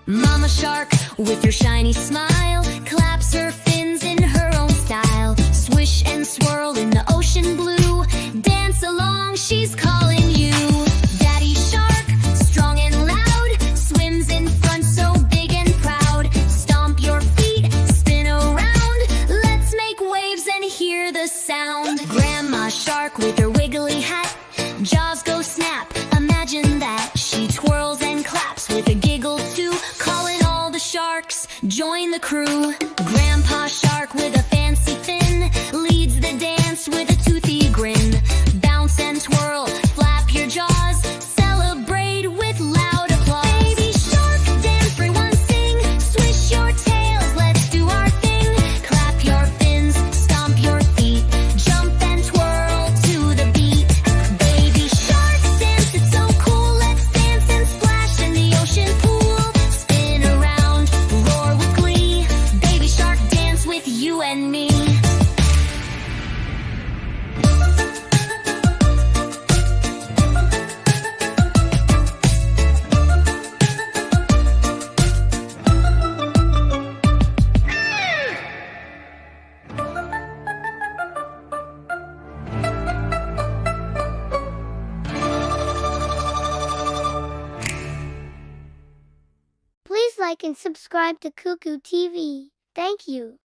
Mama shark, with her shiny smile, claps her fins in her own style. Swish and swirl in the ocean blue, dance along, she's calling you. Daddy shark, strong and loud, swims in front so big and proud. Stomp your feet, spin around, let's make waves and hear the sound. Grandma shark with her wiggly hat, jaws go snap, imagine that. She twirls and claps with a giggle too, calling all the sharks, join the crew. Grandpa shark with a fancy fin, leads the dance with a toothy grin. Bounce and twirl, flap your jaws, celebrate with loud applause. Baby shark, dance, everyone sing, swish your tails, let's do our thing. Clap your fins, stomp your feet, jump and twirl to the beat. Baby shark, dance, it's so cool, let's dance and splash in the ocean pool. Spin around, roar with glee, baby shark, dance with you and me. Please like and subscribe to Cuckoo TV. Thank you.